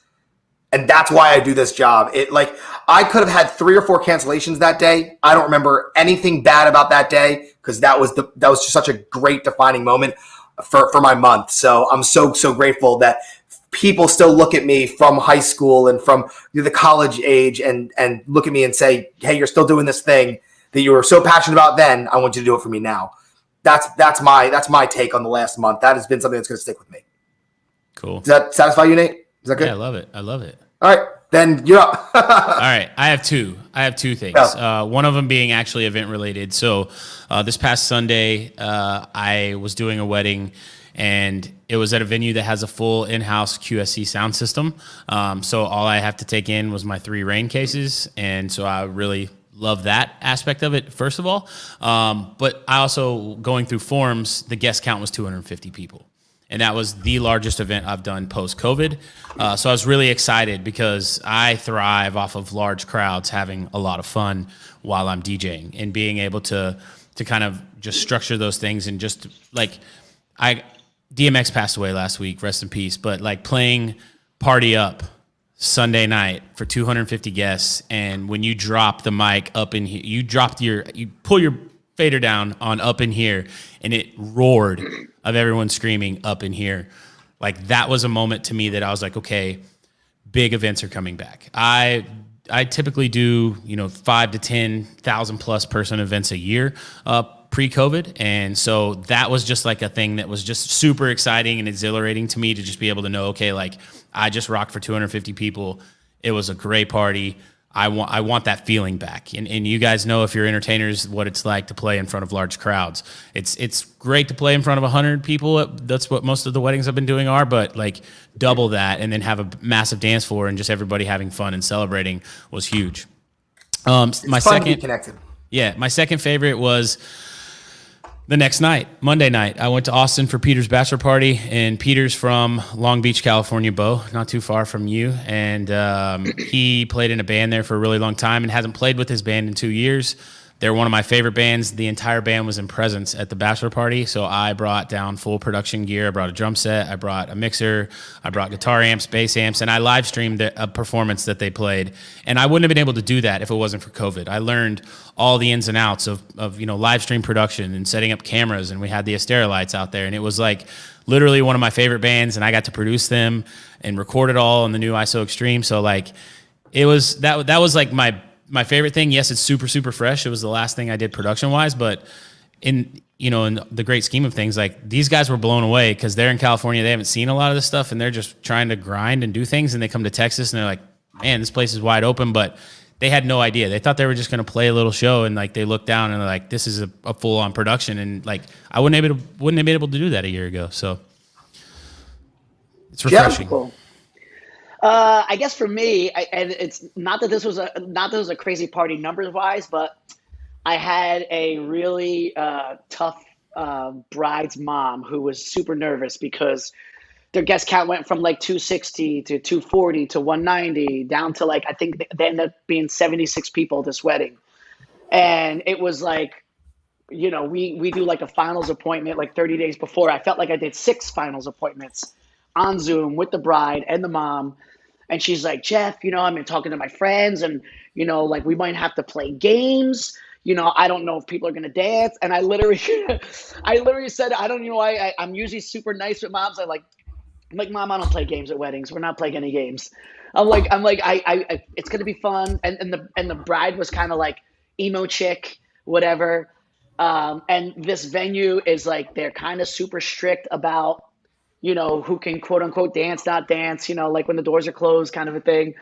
And that's why I do this job. I could have had 3 or 4 cancellations that day. I don't remember anything bad about that day, because that was just such a great defining moment. for my month. So I'm so grateful that people still look at me from high school and from the college age and look at me and say, hey, you're still doing this thing that you were so passionate about then. I want you to do it for me now. That's my take on the last month. That has been something that's going to stick with me. Cool. Does that satisfy you, Nate? Is that good? Yeah, I love it. All right, then you're up. All right, I have two things. Yeah. One of them being actually event related. So this past Sunday, I was doing a wedding, and it was at a venue that has a full in-house QSC sound system. So all I have to take in was my 3 rain cases, and so I really love that aspect of it, first of all. But I also, going through forms, the guest count was 250 people. And that was the largest event I've done post-COVID. So I was really excited because I thrive off of large crowds having a lot of fun while I'm DJing and being able to kind of just structure those things and just like DMX passed away last week, rest in peace, but like playing Party Up Sunday night for 250 guests, and when you drop the mic up in here, you pull your fader down on Up in Here, and it roared of everyone screaming Up in Here. Like, that was a moment to me that I was like, okay, big events are coming back. I typically do 5 to 10,000 plus person events a year pre-COVID, and so that was just like a thing that was just super exciting and exhilarating to me to just be able to know, okay, like I just rocked for 250 people. It was a great party. I want that feeling back. And you guys know, if you're entertainers, what it's like to play in front of large crowds. It's great to play in front of 100 people. That's what most of the weddings I've been doing are, but like double that and then have a massive dance floor and just everybody having fun and celebrating was huge. My second favorite was the next night, Monday night. I went to Austin for Peter's bachelor party, and Peter's from Long Beach, California, Beau, not too far from you. And he played in a band there for a really long time and hasn't played with his band in 2 years. They're one of my favorite bands. The entire band was in presence at the bachelor party, so I brought down full production gear. I brought a drum set, I brought a mixer, I brought guitar amps, bass amps, and I live streamed a performance that they played. And I wouldn't have been able to do that if it wasn't for COVID. I learned all the ins and outs of live stream production and setting up cameras, and we had the Astera lights out there, and it was like literally one of my favorite bands, and I got to produce them and record it all on the new ISO Extreme. So like it was that was like my favorite thing. Yes, it's super, super fresh. It was the last thing I did production-wise, but in the great scheme of things, like these guys were blown away because they're in California. They haven't seen a lot of this stuff, and they're just trying to grind and do things, and they come to Texas, and they're like, man, this place is wide open, but they had no idea. They thought they were just going to play a little show, and like they looked down, and they're like, this is a full-on production, and like I wouldn't have been able to do that a year ago, so it's refreshing. Yeah, cool. I guess for me, and it's not that this was a crazy party numbers wise, but I had a really tough bride's mom who was super nervous because their guest count went from like 260 to 240 to 190 down to like, I think they ended up being 76 people this wedding. And it was like, we do like a finals appointment like 30 days before. I felt like I did 6 finals appointments on Zoom with the bride and the mom. And she's like, Jeff, I've been talking to my friends and, like we might have to play games. I don't know if people are going to dance. And I literally said, I don't know why I'm usually super nice with moms. I'm like, Mom, I don't play games at weddings. We're not playing any games. I'm like, it's going to be fun. And the bride was kind of like emo chick, whatever. And this venue is like, they're kind of super strict about, who can quote unquote dance, not dance, like when the doors are closed kind of a thing.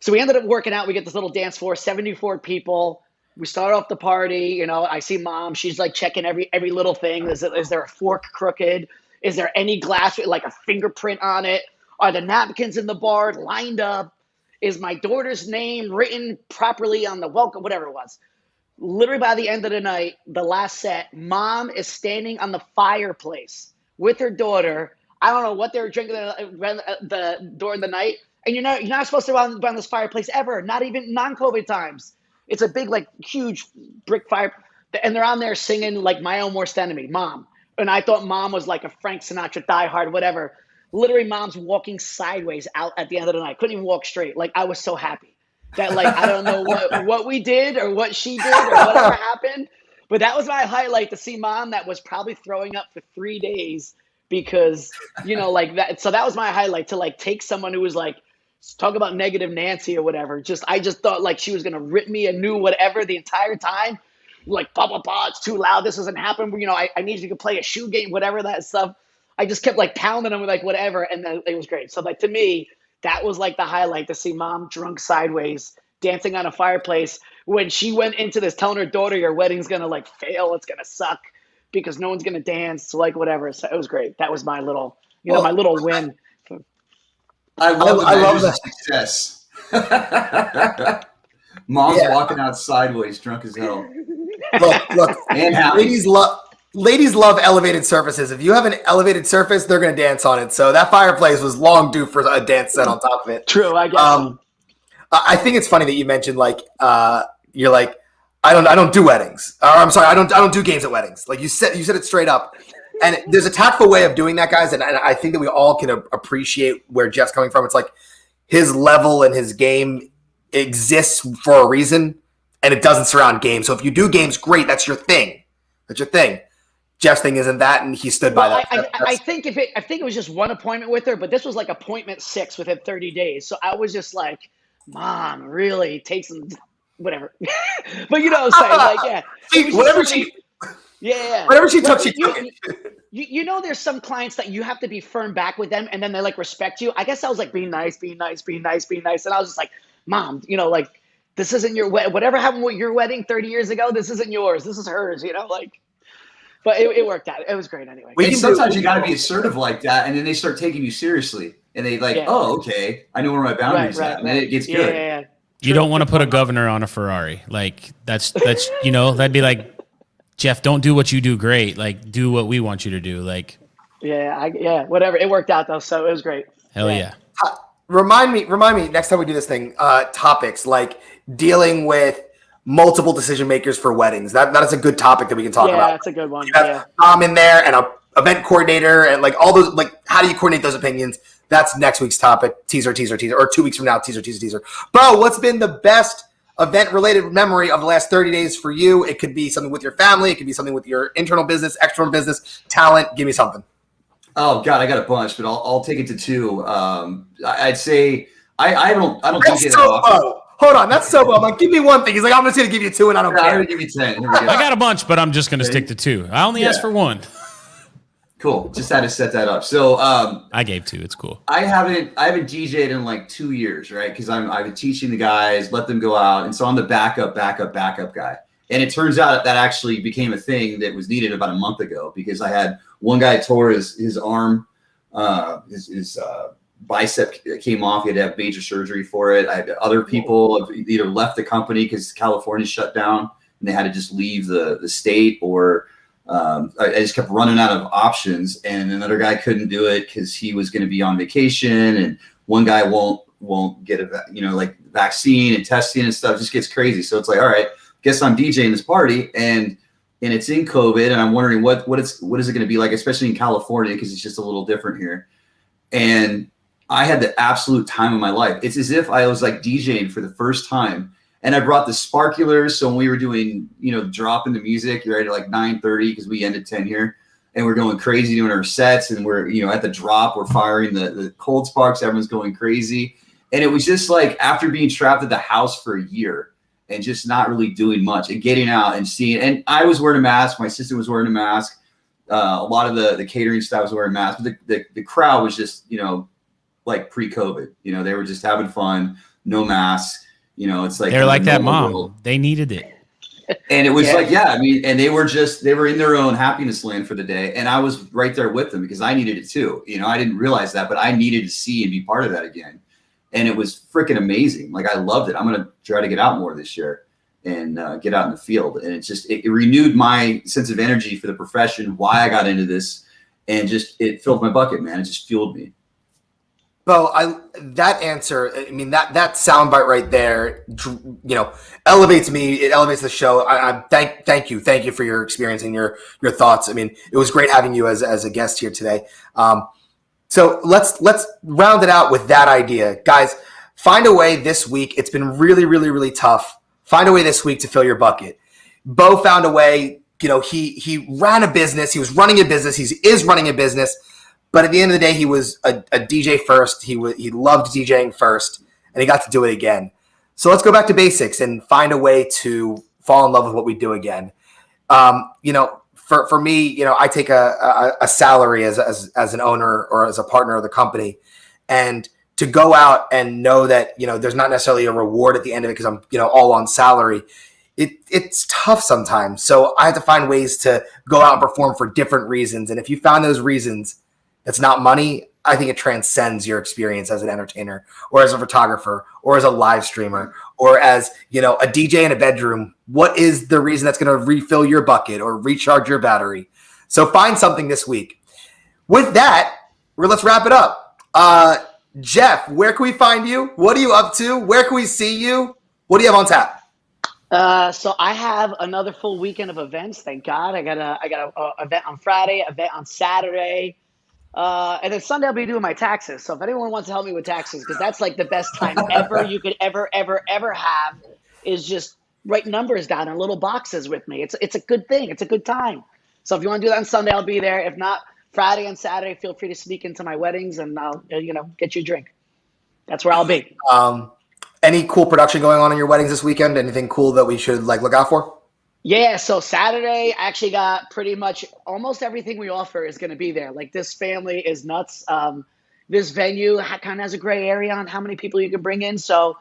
So we ended up working out. We get this little dance floor, 74 people. We start off the party. I see Mom. She's like checking every little thing. Is there a fork crooked? Is there any glass with like a fingerprint on it? Are the napkins in the bar lined up? Is my daughter's name written properly on the welcome? Whatever it was. Literally by the end of the night, the last set, Mom is standing on the fireplace with her daughter. I don't know what they were drinking during the night. And you're not supposed to run this fireplace ever, not even non-COVID times. It's a big, like, huge brick fire. And they're on there singing, like, My Own Worst Enemy, Mom. And I thought Mom was like a Frank Sinatra, Die Hard, whatever. Literally, Mom's walking sideways out at the end of the night. Couldn't even walk straight. Like, I was so happy that, like, I don't know what we did or what she did or whatever happened. But that was my highlight, to see Mom that was probably throwing up for 3 days because, like that. So that was my highlight, to like take someone who was like, talk about negative Nancy or whatever. I just thought like she was going to rip me a new whatever the entire time. Like, blah, blah, blah, it's too loud. This doesn't happen. I need you to play a shoe game, whatever that stuff. I just kept like pounding them with like whatever. And then it was great. So like, to me, that was like the highlight, to see mom drunk sideways dancing on a fireplace when she went into this telling her daughter, your wedding's going to like fail. It's going to suck because no one's going to dance. So like whatever. So it was great. That was my little, my little win. I love that success. Mom's walking out sideways, drunk as hell. Look, and ladies love elevated surfaces. If you have an elevated surface, they're going to dance on it. So that fireplace was long due for a dance set on top of it. True, I guess. I think it's funny that you mentioned like you're like, I don't do weddings. Or I'm sorry, I don't do games at weddings. Like you said it straight up. And there's a tactful way of doing that, guys. And I think that we all can appreciate where Jeff's coming from. It's like his level and his game exists for a reason, and it doesn't surround games. So if you do games, great. That's your thing. Jeff's thing isn't that, and he stood by that. I think it was just one appointment with her, but this was like appointment 6 within 30 days. So I was just like, Mom, really take some whatever. But what I'm saying, like, yeah, whatever she. Yeah. Whatever she took, she took it. There's some clients that you have to be firm back with them, and then they like respect you. I guess I was like being nice. And I was just like, Mom, like, this isn't your whatever happened with your wedding 30 years ago, this isn't yours. This is hers, like. But it worked out. It was great anyway. Sometimes you got to be assertive like that, and then they start taking you seriously, and they like, oh, okay, I know where my boundaries are, and then it gets good. Yeah. You don't want to put a governor on a Ferrari. Like that's that'd be like, Jeff, don't do what you do great. Like, do what we want you to do. Like, whatever. It worked out though, so it was great. Hell yeah. Remind me next time we do this thing. Topics like dealing with multiple decision makers for weddings. That is a good topic that we can talk about. Yeah, that's a good one. You have Tom in there and a event coordinator and like all those. Like, how do you coordinate those opinions? That's next week's topic. Teaser. Or 2 weeks from now. Teaser. Beau, what's been the best event-related memory of the last 30 days for you? It could be something with your family. It could be something with your internal business, external business, talent. Give me something. Oh God, I got a bunch, but I'll take it to 2. I'd say I don't That's think so Beau. Hold on, that's so Beau. I'm like, give me one thing. He's like, I'm just gonna give you 2, and I don't care. I'm gonna give you 10. Here we go. I got a bunch, but I'm just gonna stick to 2. I only asked for 1. Cool. Just had to set that up. So I gave 2. It's cool. I haven't DJ'd in like 2 years, right? Because I've been teaching the guys, let them go out, and so I'm the backup guy. And it turns out that actually became a thing that was needed about a month ago, because I had one guy tore his arm, his bicep came off. He had to have major surgery for it. I had other people have either left the company because California shut down and they had to just leave the state, or I just kept running out of options. And another guy couldn't do it because he was going to be on vacation, and one guy won't get like vaccine and testing and stuff. It just gets crazy. So it's like, all right, guess I'm DJing this party, and it's in COVID, and I'm wondering what is it going to be like, especially in California, because it's just a little different here. And I had the absolute time of my life. It's as if I was like DJing for the first time. And I brought the sparklers. So when we were doing, dropping the music, you're right at like 9:30 because we ended 10 here, and we're going crazy doing our sets. And we're, at the drop, we're firing the cold sparks. Everyone's going crazy. And it was just like, after being trapped at the house for a year and just not really doing much and getting out and seeing, and I was wearing a mask. My sister was wearing a mask. A lot of the catering staff was wearing masks, but the crowd was just, like pre-COVID, they were just having fun, no masks. It's like they're like that mom. World. They needed it. And it was and they were in their own happiness land for the day. And I was right there with them because I needed it too. I didn't realize that, but I needed to see and be part of that again. And it was freaking amazing. Like, I loved it. I'm going to try to get out more this year and get out in the field. And it renewed my sense of energy for the profession, why I got into this, and it filled my bucket, man. It just fueled me. Beau, that answer, that soundbite right there, elevates me. It elevates the show. Thank you for your experience and your thoughts. It was great having you as a guest here today. So let's round it out with that idea, guys. Find a way this week. It's been really, really, really tough. Find a way this week to fill your bucket. Beau found a way. He ran a business. He was running a business. He is running a business. But at the end of the day, he was a DJ first. He loved DJing first, and he got to do it again. So let's go back to basics and find a way to fall in love with what we do again. For me, I take a salary as an owner or as a partner of the company, and to go out and know that, there's not necessarily a reward at the end of it because I'm, all on salary. It's tough sometimes. So I have to find ways to go out and perform for different reasons. And if you found those reasons, it's not money. I think it transcends your experience as an entertainer or as a photographer or as a live streamer or as, a DJ in a bedroom. What is the reason that's going to refill your bucket or recharge your battery? So find something this week. With that, let's wrap it up. Jeff, where can we find you? What are you up to? Where can we see you? What do you have on tap? So I have another full weekend of events. Thank God. I got a event on Friday, event on Saturday. And then Sunday I'll be doing my taxes. So if anyone wants to help me with taxes, because that's like the best time ever you could ever have, is just write numbers down in little boxes with me. It's a good thing. It's a good time. So if you want to do that on Sunday, I'll be there. If not, Friday and Saturday, feel free to sneak into my weddings and I'll, get you a drink. That's where I'll be. Any cool production going on in your weddings this weekend? Anything cool that we should look out for? Yeah, so Saturday, I actually got pretty much almost everything we offer is going to be there. This family is nuts. This venue kind of has a gray area on how many people you can bring in. So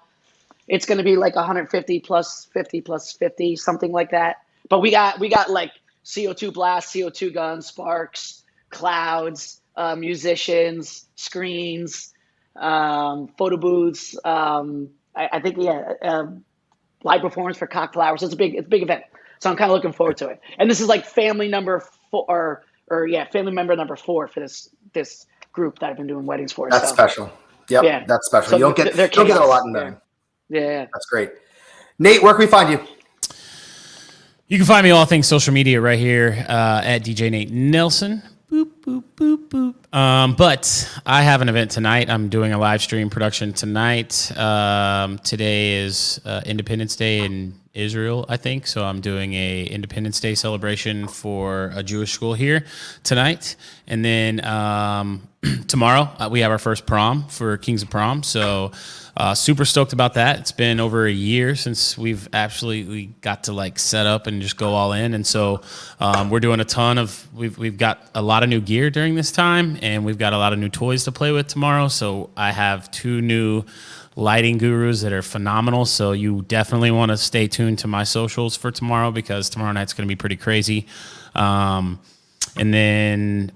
it's going to be 150 plus 50 plus 50, something like that. But we got CO2 blast, CO2 guns, sparks, clouds, musicians, screens, photo booths. I think, live performance for cockflowers. It's a big event. So I'm kind of looking forward to it. And this is family number 4 family member number 4 for this group that I've been doing weddings for. That's special. Yep. Yeah. That's special. So you don't get a lot in there. Yeah. That's great. Nate, where can we find you? You can find me all things social media right here at DJ Nate Nelson. Boop, boop, boop, boop. But I have an event tonight. I'm doing a live stream production tonight. Today is Independence Day in Israel, I think. So I'm doing a Independence Day celebration for a Jewish school here tonight. And then tomorrow we have our first prom for Kings of Prom. So super stoked about that. It's been over a year since we got to set up and just go all in. And so we're doing we've got a lot of new gear during this time, and we've got a lot of new toys to play with tomorrow. So I have 2 new lighting gurus that are phenomenal. So you definitely want to stay tuned to my socials for tomorrow, because tomorrow night's going to be pretty crazy. And then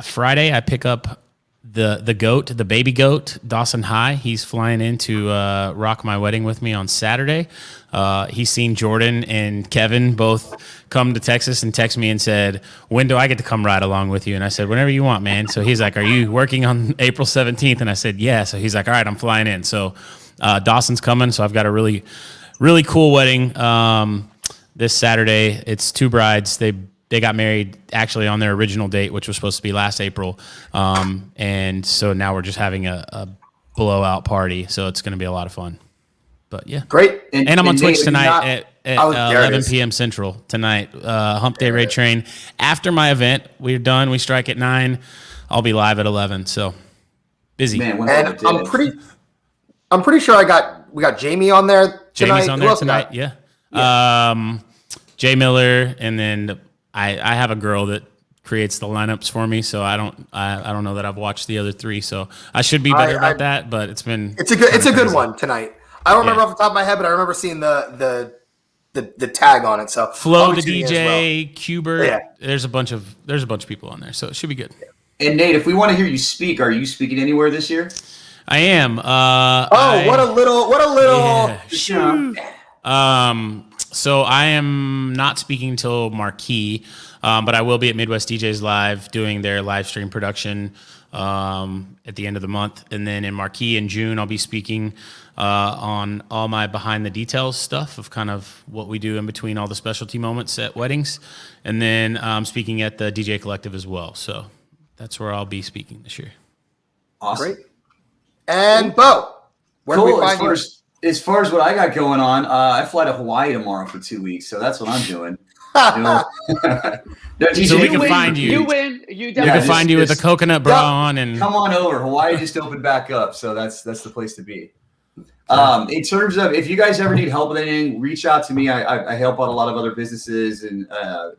Friday I pick up the baby goat, Dawson High. He's flying in to rock my wedding with me on Saturday. He's seen Jordan and Kevin both come to Texas and text me and said, when do I get to come ride along with you? And I said, whenever you want, man. So he's like, are you working on April 17th? And I said, yeah. So he's like, all right, I'm flying in. So Dawson's coming. So I've got a really, really cool wedding this Saturday. It's 2 brides. They got married actually on their original date, which was supposed to be last April. And so now we're just having a blowout party. So it's going to be a lot of fun. But yeah. Great. And I'm on Twitch tonight at 11 p.m. Central tonight. Hump Day Raid Train. After my event, we're done. We strike at 9. I'll be live at 11. So busy. Man, and I'm pretty sure we got Jamie on there tonight. Jamie's on there tonight. Yeah. Jay Miller, and then I have a girl that creates the lineups for me, so I don't know that I've watched the other 3, so I should be better about that. But it's a good one tonight. I don't remember off the top of my head, but I remember seeing the tag on it. So Flo, the DJ, Cubert, there's a bunch of people on there, so it should be good. And Nate, if we want to hear you speak, are you speaking anywhere this year? I am. What a little. Yeah, so I am not speaking till Marquee, but I will be at Midwest DJs Live doing their live stream production at the end of the month. And then in Marquee in June, I'll be speaking on all my behind the details stuff of kind of what we do in between all the specialty moments at weddings. And then I'm speaking at the DJ Collective as well. So that's where I'll be speaking this year. Awesome. Great. And Beau, where can we find you? As far as what I got going on, I fly to Hawaii tomorrow for 2 weeks, so that's what I'm doing. No, DJ, So we You can win, find you. You win. You We definitely can find you with a coconut bra on and come on over. Hawaii just opened back up, so that's the place to be. In terms of if you guys ever need help with anything, reach out to me. I help out a lot of other businesses and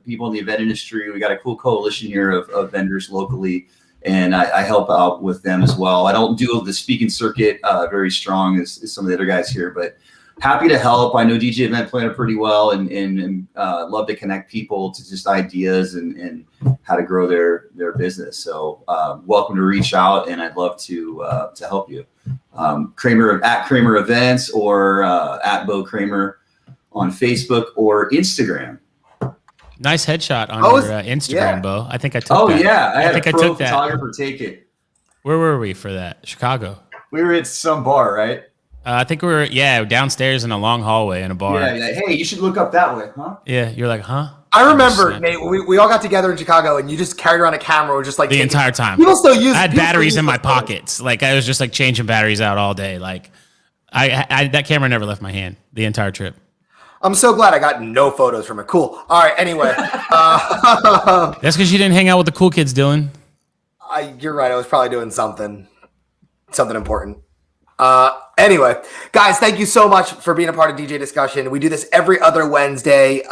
people in the event industry. We got a cool coalition here of vendors locally, and I help out with them as well. I don't do the speaking circuit very strong as some of the other guys here, but happy to help. I know DJ Event Planner pretty well, and love to connect people to just ideas and how to grow their business. So welcome to reach out, and I'd love to help you. Kramer at Kramer Events or at Beau Kramer on Facebook or Instagram. nice headshot on your Instagram, yeah. Beau. I think I took that. Yeah, I had think a I pro took that. photographer take it. Where were we for that? Chicago. We were at some bar, right? I think we were, downstairs in a long hallway in a bar. Yeah. Hey, you should look up that way, huh? Yeah, you're like, huh? I remember, Nate, we all got together in Chicago, and you just carried around a camera, just like The entire time. People still use. I had people batteries still in use my those photos. pockets. Like I was just like changing batteries out all day. Like I that camera never left my hand the entire trip. I'm so glad I got no photos from it. Cool. All right. Anyway, That's because you didn't hang out with the cool kids, Dylan. you're right. I was probably doing something important. Anyway, guys, thank you so much for being a part of DJ Discussion. We do this every other Wednesday.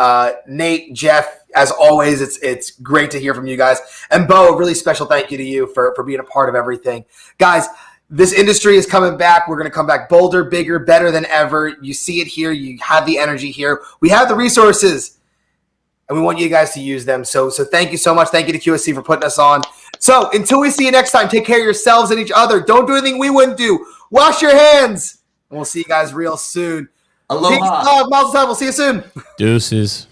Nate, Jeff, as always, it's great to hear from you guys. And Beau, a really special thank you to you for being a part of everything. Guys, this industry is coming back. We're going to come back bolder, bigger, better than ever. You see it here. You have the energy here. We have the resources, and we want you guys to use them. So thank you so much. Thank you to QSC for putting us on. So until we see you next time, take care of yourselves and each other. Don't do anything we wouldn't do. Wash your hands. And we'll see you guys real soon. Aloha. Peace, love, mazel tov. We'll see you soon. Deuces.